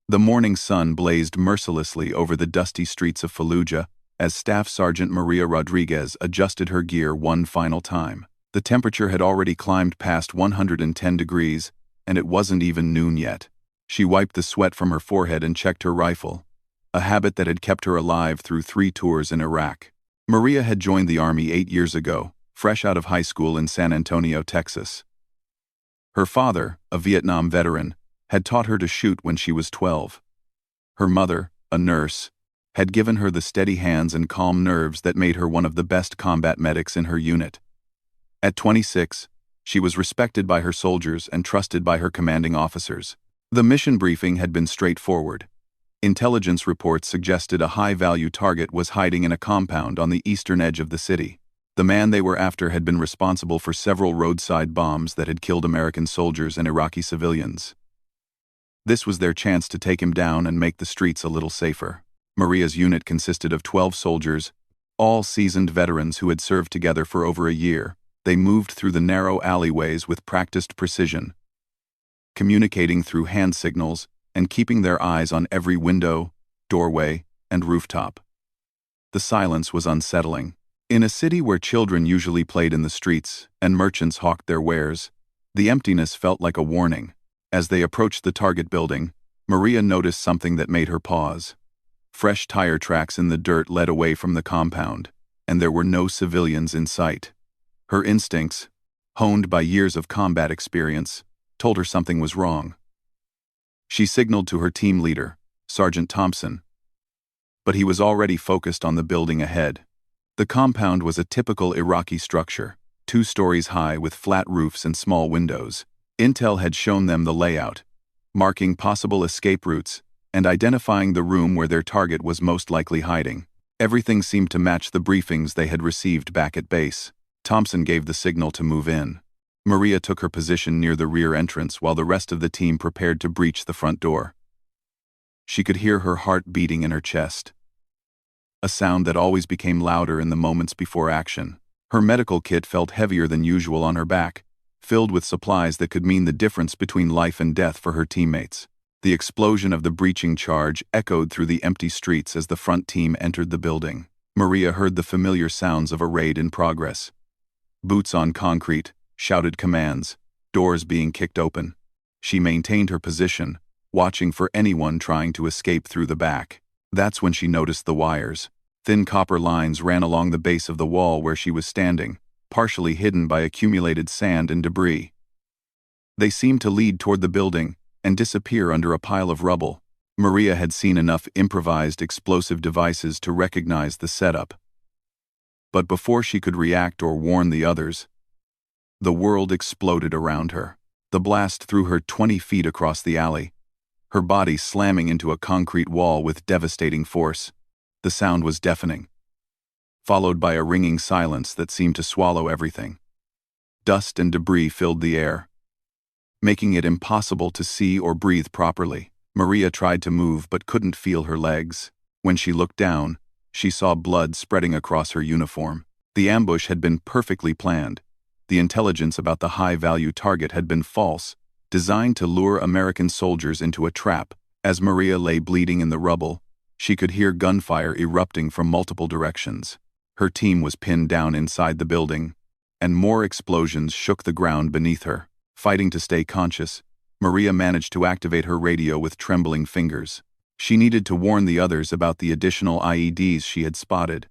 The morning sun blazed mercilessly over the dusty streets of Fallujah as Staff Sergeant Maria Rodriguez adjusted her gear one final time. The temperature had already climbed past 110 degrees, and it wasn't even noon yet. She wiped the sweat from her forehead and checked her rifle, a habit that had kept her alive through 3 tours in Iraq. Maria had joined the Army 8 years ago, fresh out of high school in San Antonio, Texas. Her father, a Vietnam veteran, had taught her to shoot when she was 12. Her mother, a nurse, had given her the steady hands and calm nerves that made her one of the best combat medics in her unit. At 26, she was respected by her soldiers and trusted by her commanding officers. The mission briefing had been straightforward. Intelligence reports suggested a high-value target was hiding in a compound on the eastern edge of the city. The man they were after had been responsible for several roadside bombs that had killed American soldiers and Iraqi civilians. This was their chance to take him down and make the streets a little safer. Maria's unit consisted of 12 soldiers, all seasoned veterans who had served together for over a year. They moved through the narrow alleyways with practiced precision, communicating through hand signals and keeping their eyes on every window, doorway, and rooftop. The silence was unsettling. In a city where children usually played in the streets and merchants hawked their wares, the emptiness felt like a warning. As they approached the target building, Maria noticed something that made her pause. Fresh tire tracks in the dirt led away from the compound, and there were no civilians in sight. Her instincts, honed by years of combat experience, told her something was wrong. She signaled to her team leader, Sergeant Thompson, but he was already focused on the building ahead. The compound was a typical Iraqi structure, 2 stories high with flat roofs and small windows. Intel had shown them the layout, marking possible escape routes and identifying the room where their target was most likely hiding. Everything seemed to match the briefings they had received back at base. Thompson gave the signal to move in. Maria took her position near the rear entrance while the rest of the team prepared to breach the front door. She could hear her heart beating in her chest, a sound that always became louder in the moments before action. Her medical kit felt heavier than usual on her back, filled with supplies that could mean the difference between life and death for her teammates. The explosion of the breaching charge echoed through the empty streets as the front team entered the building. Maria heard the familiar sounds of a raid in progress. Boots on concrete, shouted commands, doors being kicked open. She maintained her position, watching for anyone trying to escape through the back. That's when she noticed the wires. Thin copper lines ran along the base of the wall where she was standing, partially hidden by accumulated sand and debris. They seemed to lead toward the building and disappear under a pile of rubble. Maria had seen enough improvised explosive devices to recognize the setup. But before she could react or warn the others, the world exploded around her. The blast threw her 20 feet across the alley, her body slamming into a concrete wall with devastating force. The sound was deafening, followed by a ringing silence that seemed to swallow everything. Dust and debris filled the air, making it impossible to see or breathe properly. Maria tried to move but couldn't feel her legs. When she looked down, she saw blood spreading across her uniform. The ambush had been perfectly planned. The intelligence about the high-value target had been false, designed to lure American soldiers into a trap. As Maria lay bleeding in the rubble, she could hear gunfire erupting from multiple directions. Her team was pinned down inside the building, and more explosions shook the ground beneath her. Fighting to stay conscious, Maria managed to activate her radio with trembling fingers. She needed to warn the others about the additional IEDs she had spotted,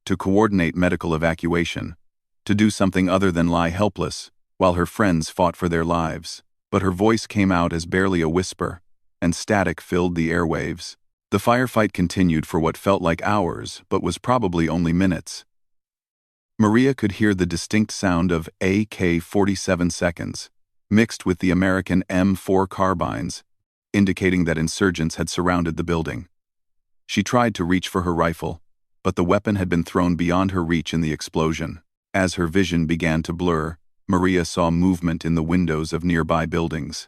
to coordinate medical evacuation, to do something other than lie helpless while her friends fought for their lives. But her voice came out as barely a whisper, and static filled the airwaves. The firefight continued for what felt like hours, but was probably only minutes. Maria could hear the distinct sound of AK-47 seconds, mixed with the American M4 carbines, indicating that insurgents had surrounded the building. She tried to reach for her rifle, but the weapon had been thrown beyond her reach in the explosion. As her vision began to blur, Maria saw movement in the windows of nearby buildings.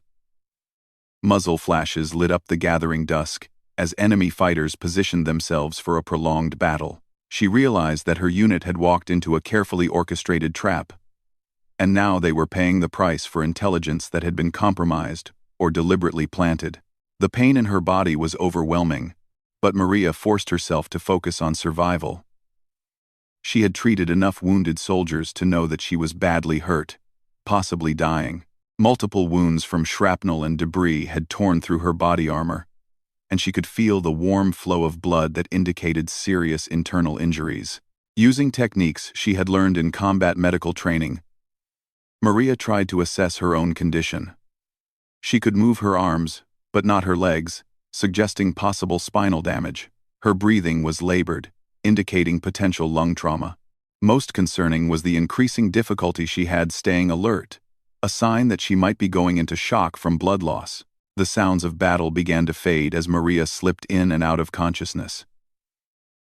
Muzzle flashes lit up the gathering dusk as enemy fighters positioned themselves for a prolonged battle. She realized that her unit had walked into a carefully orchestrated trap, and now they were paying the price for intelligence that had been compromised or deliberately planted. The pain in her body was overwhelming, but Maria forced herself to focus on survival. She had treated enough wounded soldiers to know that she was badly hurt, possibly dying. Multiple wounds from shrapnel and debris had torn through her body armor, and she could feel the warm flow of blood that indicated serious internal injuries. Using techniques she had learned in combat medical training, Maria tried to assess her own condition. She could move her arms, but not her legs, suggesting possible spinal damage. Her breathing was labored, indicating potential lung trauma. Most concerning was the increasing difficulty she had staying alert, a sign that she might be going into shock from blood loss. The sounds of battle began to fade as Maria slipped in and out of consciousness.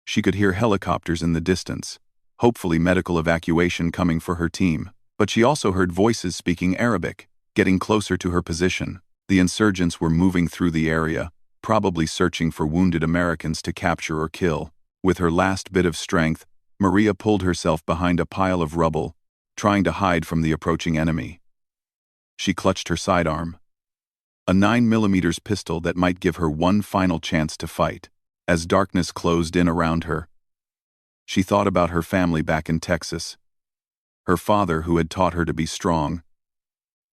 She could hear helicopters in the distance, hopefully medical evacuation coming for her team, but she also heard voices speaking Arabic, getting closer to her position. The insurgents were moving through the area, probably searching for wounded Americans to capture or kill. With her last bit of strength, Maria pulled herself behind a pile of rubble, trying to hide from the approaching enemy. She clutched her sidearm, a 9mm pistol that might give her one final chance to fight. As darkness closed in around her, she thought about her family back in Texas, her father who had taught her to be strong,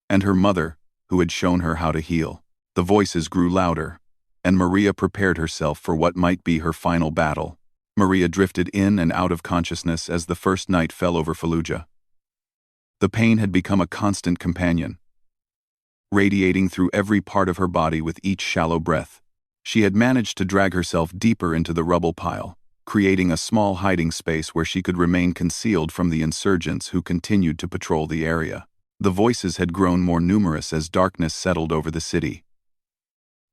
and her mother who had shown her how to heal. The voices grew louder, and Maria prepared herself for what might be her final battle. Maria drifted in and out of consciousness as the first night fell over Fallujah. The pain had become a constant companion, radiating through every part of her body with each shallow breath. She had managed to drag herself deeper into the rubble pile, creating a small hiding space where she could remain concealed from the insurgents who continued to patrol the area. The voices had grown more numerous as darkness settled over the city.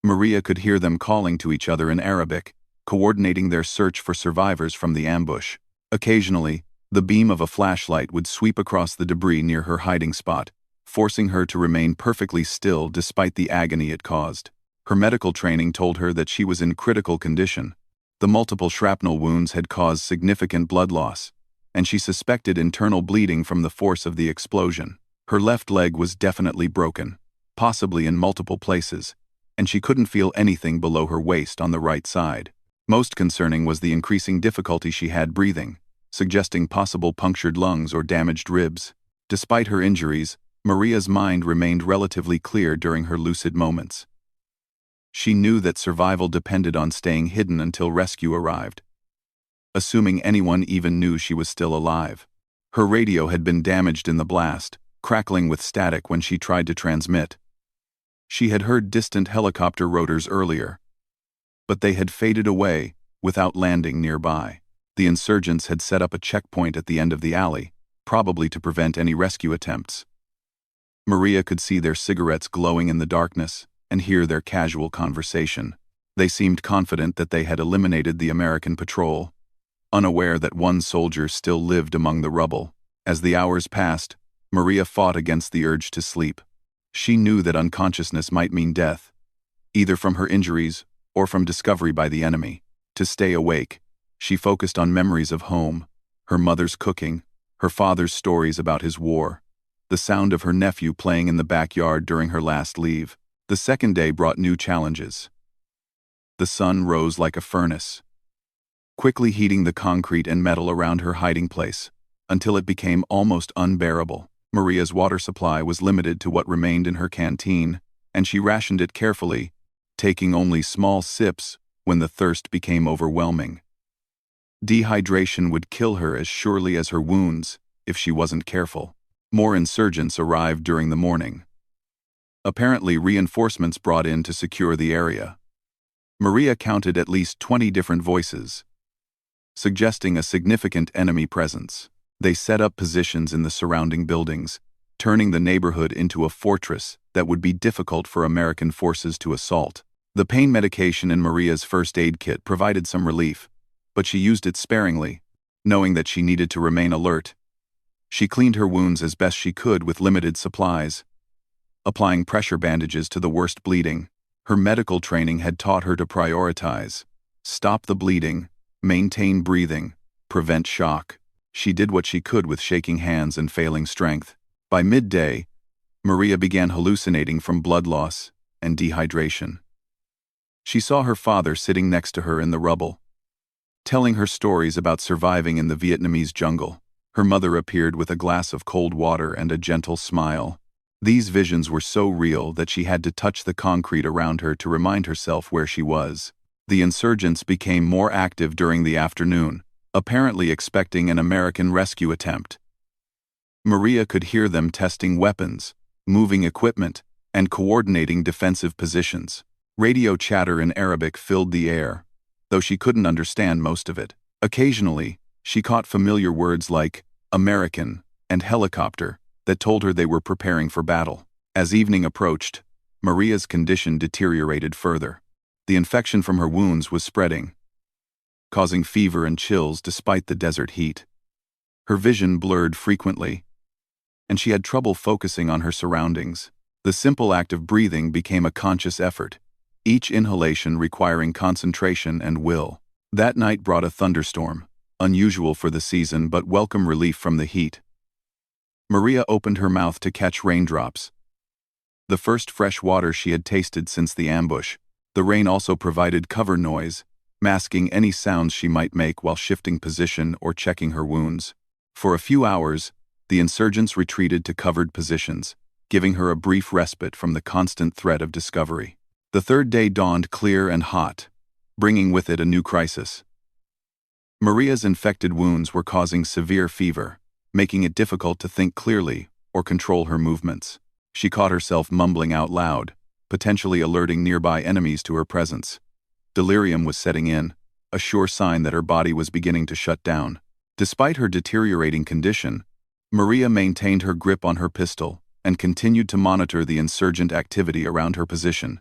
Maria could hear them calling to each other in Arabic, coordinating their search for survivors from the ambush. Occasionally, the beam of a flashlight would sweep across the debris near her hiding spot, forcing her to remain perfectly still despite the agony it caused. Her medical training told her that she was in critical condition. The multiple shrapnel wounds had caused significant blood loss, and she suspected internal bleeding from the force of the explosion. Her left leg was definitely broken, possibly in multiple places, and she couldn't feel anything below her waist on the right side. Most concerning was the increasing difficulty she had breathing, suggesting possible punctured lungs or damaged ribs. Despite her injuries, Maria's mind remained relatively clear during her lucid moments. She knew that survival depended on staying hidden until rescue arrived, assuming anyone even knew she was still alive. Her radio had been damaged in the blast, crackling with static when she tried to transmit. She had heard distant helicopter rotors earlier, but they had faded away without landing nearby. The insurgents had set up a checkpoint at the end of the alley, probably to prevent any rescue attempts. Maria could see their cigarettes glowing in the darkness and hear their casual conversation. They seemed confident that they had eliminated the American patrol, unaware that one soldier still lived among the rubble. As the hours passed, Maria fought against the urge to sleep. She knew that unconsciousness might mean death, either from her injuries or from discovery by the enemy. To stay awake, she focused on memories of home, her mother's cooking, her father's stories about his war, the sound of her nephew playing in the backyard during her last leave. The second day brought new challenges. The sun rose like a furnace, quickly heating the concrete and metal around her hiding place, until it became almost unbearable. Maria's water supply was limited to what remained in her canteen, and she rationed it carefully, taking only small sips when the thirst became overwhelming. Dehydration would kill her as surely as her wounds if she wasn't careful. More insurgents arrived during the morning, apparently reinforcements brought in to secure the area. Maria counted at least 20 different voices, suggesting a significant enemy presence. They set up positions in the surrounding buildings, turning the neighborhood into a fortress that would be difficult for American forces to assault. The pain medication in Maria's first aid kit provided some relief, but she used it sparingly, knowing that she needed to remain alert. She cleaned her wounds as best she could with limited supplies, applying pressure bandages to the worst bleeding. Her medical training had taught her to prioritize, stop the bleeding, maintain breathing, prevent shock. She did what she could with shaking hands and failing strength. By midday, Maria began hallucinating from blood loss and dehydration. She saw her father sitting next to her in the rubble, telling her stories about surviving in the Vietnamese jungle. Her mother appeared with a glass of cold water and a gentle smile. These visions were so real that she had to touch the concrete around her to remind herself where she was. The insurgents became more active during the afternoon, apparently expecting an American rescue attempt. Maria could hear them testing weapons, moving equipment, and coordinating defensive positions. Radio chatter in Arabic filled the air, though she couldn't understand most of it. Occasionally, she caught familiar words like American and helicopter that told her they were preparing for battle. As evening approached, Maria's condition deteriorated further. The infection from her wounds was spreading, causing fever and chills despite the desert heat. Her vision blurred frequently, and she had trouble focusing on her surroundings. The simple act of breathing became a conscious effort, each inhalation requiring concentration and will. That night brought a thunderstorm, unusual for the season but welcome relief from the heat. Maria opened her mouth to catch raindrops, the first fresh water she had tasted since the ambush. The rain also provided cover noise, masking any sounds she might make while shifting position or checking her wounds. For a few hours, the insurgents retreated to covered positions, giving her a brief respite from the constant threat of discovery. The third day dawned clear and hot, bringing with it a new crisis. Maria's infected wounds were causing severe fever, making it difficult to think clearly or control her movements. She caught herself mumbling out loud, potentially alerting nearby enemies to her presence. Delirium was setting in, a sure sign that her body was beginning to shut down. Despite her deteriorating condition, Maria maintained her grip on her pistol and continued to monitor the insurgent activity around her position.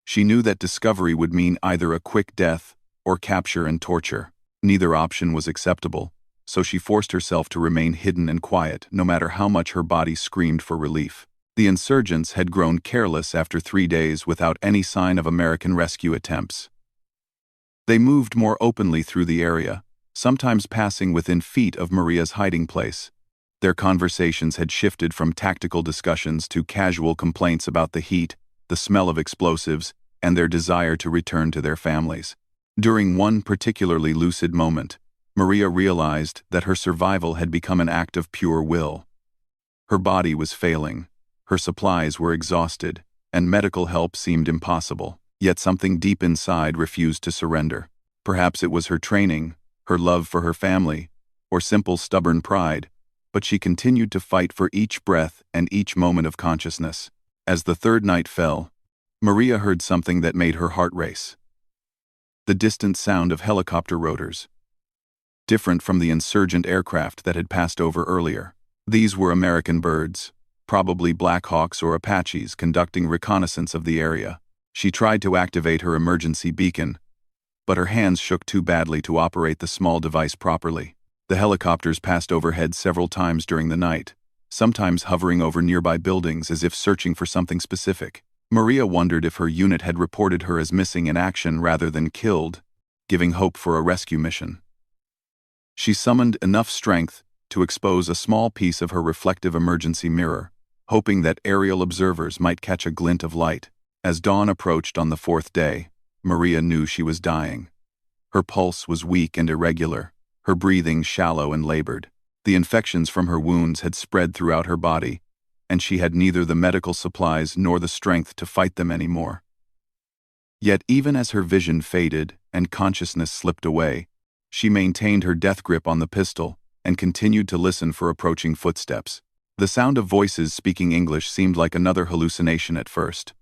She knew that discovery would mean either a quick death or capture and torture. Neither option was acceptable, so she forced herself to remain hidden and quiet no matter how much her body screamed for relief. The insurgents had grown careless after 3 days without any sign of American rescue attempts. They moved more openly through the area, sometimes passing within feet of Maria's hiding place. Their conversations had shifted from tactical discussions to casual complaints about the heat, the smell of explosives, and their desire to return to their families. During one particularly lucid moment, Maria realized that her survival had become an act of pure will. Her body was failing, her supplies were exhausted, and medical help seemed impossible. Yet something deep inside refused to surrender. Perhaps it was her training, her love for her family, or simple stubborn pride, but she continued to fight for each breath and each moment of consciousness. As the third night fell, Maria heard something that made her heart race. The distant sound of helicopter rotors, different from the insurgent aircraft that had passed over earlier. These were American birds, probably Black Hawks or Apaches conducting reconnaissance of the area. She tried to activate her emergency beacon, but her hands shook too badly to operate the small device properly. The helicopters passed overhead several times during the night, sometimes hovering over nearby buildings as if searching for something specific. Maria wondered if her unit had reported her as missing in action rather than killed, giving hope for a rescue mission. She summoned enough strength to expose a small piece of her reflective emergency mirror, hoping that aerial observers might catch a glint of light. As dawn approached on the fourth day, Maria knew she was dying. Her pulse was weak and irregular, her breathing shallow and labored. The infections from her wounds had spread throughout her body, and she had neither the medical supplies nor the strength to fight them anymore. Yet even as her vision faded and consciousness slipped away, she maintained her death grip on the pistol and continued to listen for approaching footsteps. The sound of voices speaking English seemed like another hallucination at first.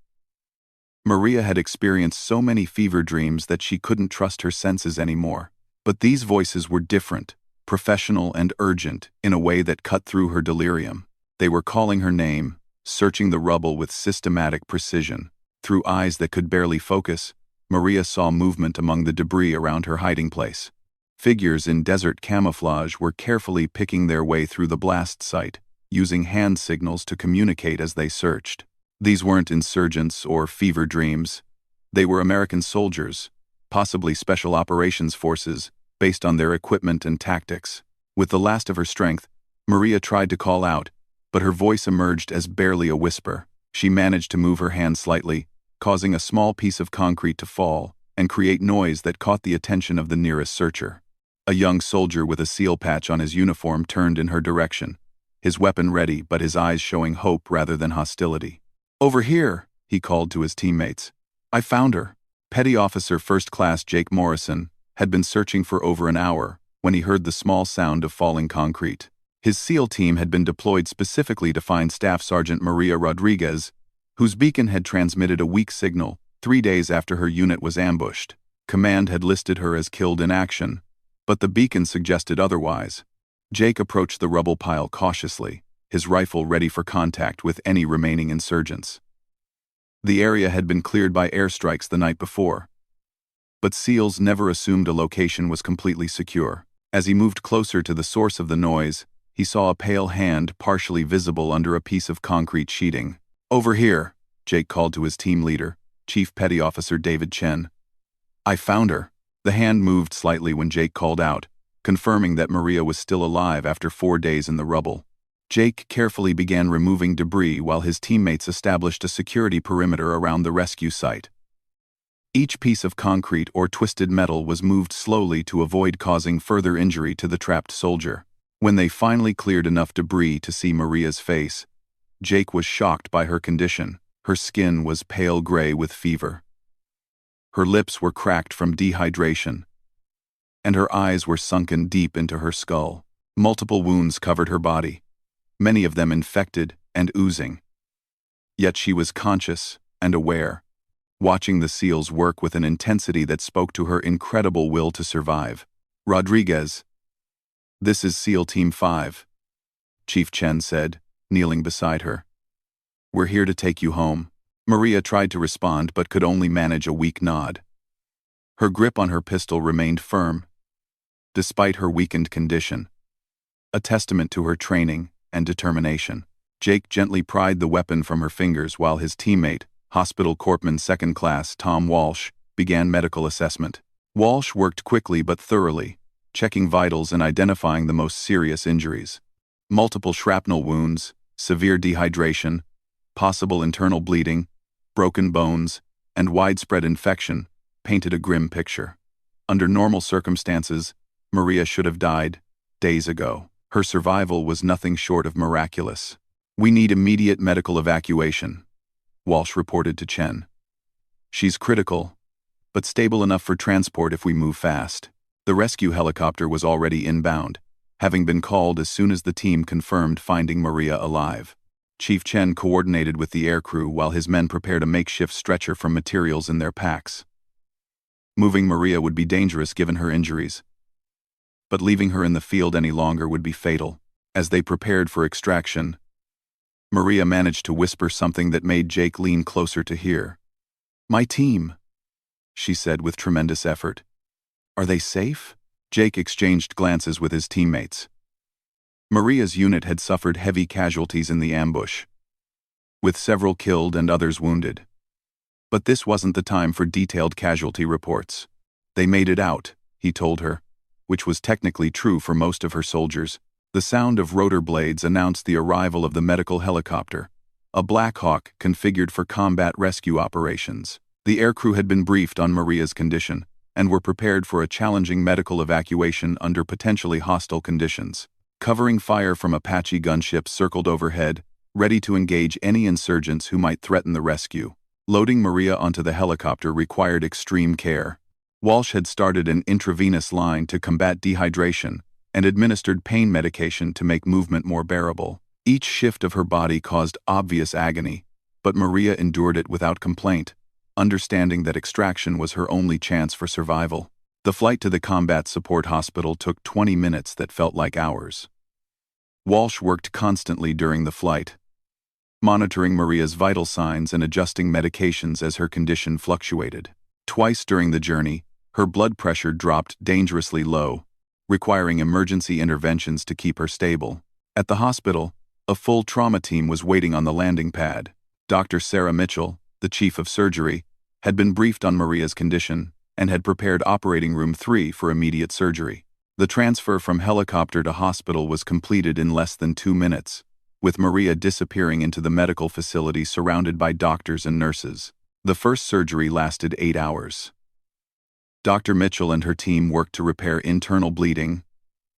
Maria had experienced so many fever dreams that she couldn't trust her senses anymore. But these voices were different, professional and urgent, in a way that cut through her delirium. They were calling her name, searching the rubble with systematic precision. Through eyes that could barely focus, Maria saw movement among the debris around her hiding place. Figures in desert camouflage were carefully picking their way through the blast site, using hand signals to communicate as they searched. These weren't insurgents or fever dreams. They were American soldiers, possibly special operations forces, based on their equipment and tactics. With the last of her strength, Maria tried to call out, but her voice emerged as barely a whisper. She managed to move her hand slightly, causing a small piece of concrete to fall and create noise that caught the attention of the nearest searcher. A young soldier with a seal patch on his uniform turned in her direction, his weapon ready but his eyes showing hope rather than hostility. "Over here," he called to his teammates. "I found her." Petty Officer First Class Jake Morrison had been searching for over an hour when he heard the small sound of falling concrete. His SEAL team had been deployed specifically to find Staff Sergeant Maria Rodriguez, whose beacon had transmitted a weak signal 3 days after her unit was ambushed. Command had listed her as killed in action, but the beacon suggested otherwise. Jake approached the rubble pile cautiously, his rifle ready for contact with any remaining insurgents. The area had been cleared by airstrikes the night before, but SEALs never assumed a location was completely secure. As he moved closer to the source of the noise, he saw a pale hand partially visible under a piece of concrete sheeting. "Over here," Jake called to his team leader, Chief Petty Officer David Chen. "I found her." The hand moved slightly when Jake called out, confirming that Maria was still alive after 4 days in the rubble. Jake carefully began removing debris while his teammates established a security perimeter around the rescue site. Each piece of concrete or twisted metal was moved slowly to avoid causing further injury to the trapped soldier. When they finally cleared enough debris to see Maria's face, Jake was shocked by her condition. Her skin was pale gray with fever. Her lips were cracked from dehydration, and her eyes were sunken deep into her skull. Multiple wounds covered her body, many of them infected and oozing. Yet she was conscious and aware, watching the SEALs work with an intensity that spoke to her incredible will to survive. "Rodriguez, this is SEAL Team 5, Chief Chen said, kneeling beside her. "We're here to take you home." Maria tried to respond but could only manage a weak nod. Her grip on her pistol remained firm, despite her weakened condition, a testament to her training and determination. Jake gently pried the weapon from her fingers while his teammate, Hospital Corpsman Second Class Tom Walsh, began medical assessment. Walsh worked quickly but thoroughly, checking vitals and identifying the most serious injuries. Multiple shrapnel wounds, severe dehydration, possible internal bleeding, broken bones, and widespread infection painted a grim picture. Under normal circumstances, Maria should have died days ago. Her survival was nothing short of miraculous. "We need immediate medical evacuation," Walsh reported to Chen. "She's critical, but stable enough for transport if we move fast." The rescue helicopter was already inbound, having been called as soon as the team confirmed finding Maria alive. Chief Chen coordinated with the aircrew while his men prepared a makeshift stretcher from materials in their packs. Moving Maria would be dangerous given her injuries, but leaving her in the field any longer would be fatal. As they prepared for extraction, Maria managed to whisper something that made Jake lean closer to hear. "My team," she said with tremendous effort. "Are they safe?" Jake exchanged glances with his teammates. Maria's unit had suffered heavy casualties in the ambush, with several killed and others wounded. But this wasn't the time for detailed casualty reports. "They made it out," he told her, which was technically true for most of her soldiers. The sound of rotor blades announced the arrival of the medical helicopter, a Black Hawk configured for combat rescue operations. The aircrew had been briefed on Maria's condition and were prepared for a challenging medical evacuation under potentially hostile conditions. Covering fire from Apache gunships circled overhead, ready to engage any insurgents who might threaten the rescue. Loading Maria onto the helicopter required extreme care. Walsh had started an intravenous line to combat dehydration and administered pain medication to make movement more bearable. Each shift of her body caused obvious agony, but Maria endured it without complaint, understanding that extraction was her only chance for survival. The flight to the combat support hospital took 20 minutes that felt like hours. Walsh worked constantly during the flight, monitoring Maria's vital signs and adjusting medications as her condition fluctuated. Twice during the journey, her blood pressure dropped dangerously low, requiring emergency interventions to keep her stable. At the hospital, a full trauma team was waiting on the landing pad. Dr. Sarah Mitchell, the chief of surgery, had been briefed on Maria's condition and had prepared operating room 3 for immediate surgery. The transfer from helicopter to hospital was completed in less than 2 minutes, with Maria disappearing into the medical facility surrounded by doctors and nurses. The first surgery lasted 8 hours. Dr. Mitchell and her team worked to repair internal bleeding,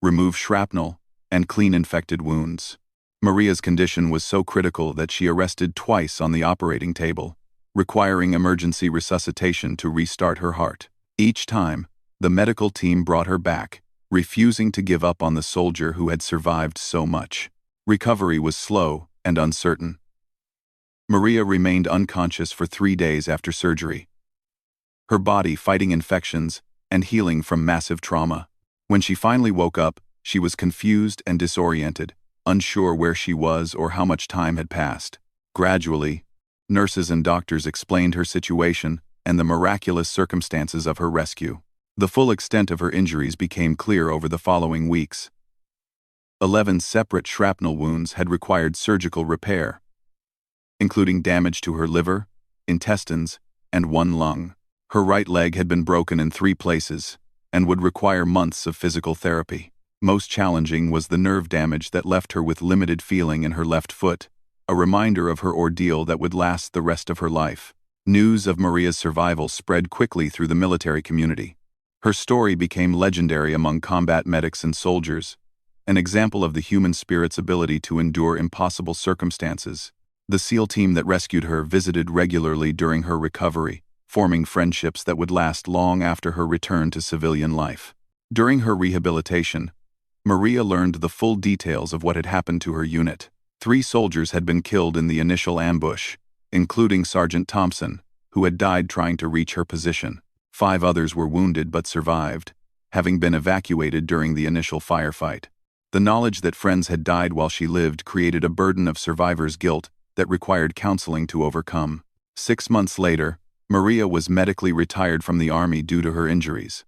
remove shrapnel, and clean infected wounds. Maria's condition was so critical that she arrested twice on the operating table, requiring emergency resuscitation to restart her heart. Each time, the medical team brought her back, refusing to give up on the soldier who had survived so much. Recovery was slow and uncertain. Maria remained unconscious for 3 days after surgery, her body fighting infections and healing from massive trauma. When she finally woke up, she was confused and disoriented, unsure where she was or how much time had passed. Gradually, nurses and doctors explained her situation and the miraculous circumstances of her rescue. The full extent of her injuries became clear over the following weeks. 11 separate shrapnel wounds had required surgical repair, including damage to her liver, intestines, and 1 lung. Her right leg had been broken in 3 places and would require months of physical therapy. Most challenging was the nerve damage that left her with limited feeling in her left foot, a reminder of her ordeal that would last the rest of her life. News of Maria's survival spread quickly through the military community. Her story became legendary among combat medics and soldiers, an example of the human spirit's ability to endure impossible circumstances. The SEAL team that rescued her visited regularly during her recovery, forming friendships that would last long after her return to civilian life. During her rehabilitation, Maria learned the full details of what had happened to her unit. 3 soldiers had been killed in the initial ambush, including Sergeant Thompson, who had died trying to reach her position. 5 others were wounded but survived, having been evacuated during the initial firefight. The knowledge that friends had died while she lived created a burden of survivor's guilt that required counseling to overcome. 6 months later, Maria was medically retired from the Army due to her injuries.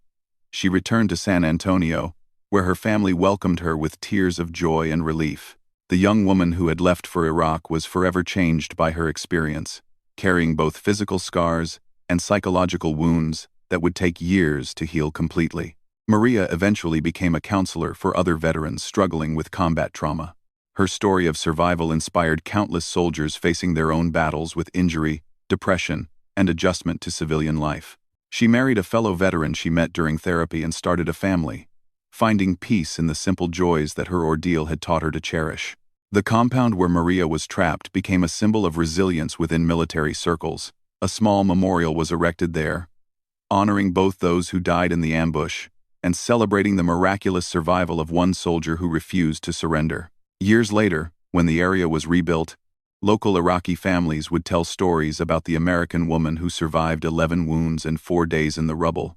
She returned to San Antonio, where her family welcomed her with tears of joy and relief. The young woman who had left for Iraq was forever changed by her experience, carrying both physical scars and psychological wounds that would take years to heal completely. Maria eventually became a counselor for other veterans struggling with combat trauma. Her story of survival inspired countless soldiers facing their own battles with injury, depression, and adjustment to civilian life. She married a fellow veteran she met during therapy and started a family, finding peace in the simple joys that her ordeal had taught her to cherish. The compound where Maria was trapped became a symbol of resilience within military circles. A small memorial was erected there, honoring both those who died in the ambush and celebrating the miraculous survival of 1 soldier who refused to surrender. Years later, when the area was rebuilt, local Iraqi families would tell stories about the American woman who survived 11 wounds and 4 days in the rubble,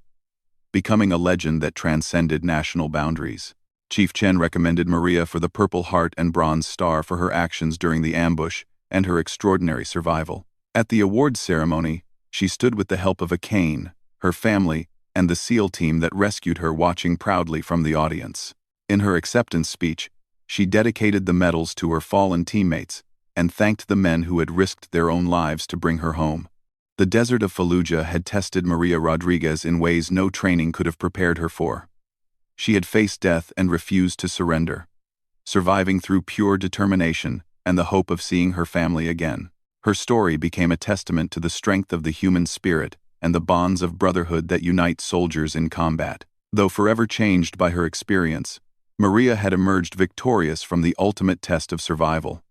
becoming a legend that transcended national boundaries. Chief Chen recommended Maria for the Purple Heart and Bronze Star for her actions during the ambush and her extraordinary survival. At the awards ceremony, she stood with the help of a cane, her family, and the SEAL team that rescued her watching proudly from the audience. In her acceptance speech, she dedicated the medals to her fallen teammates and thanked the men who had risked their own lives to bring her home. The desert of Fallujah had tested Maria Rodriguez in ways no training could have prepared her for. She had faced death and refused to surrender, surviving through pure determination and the hope of seeing her family again. Her story became a testament to the strength of the human spirit and the bonds of brotherhood that unite soldiers in combat. Though forever changed by her experience, Maria had emerged victorious from the ultimate test of survival.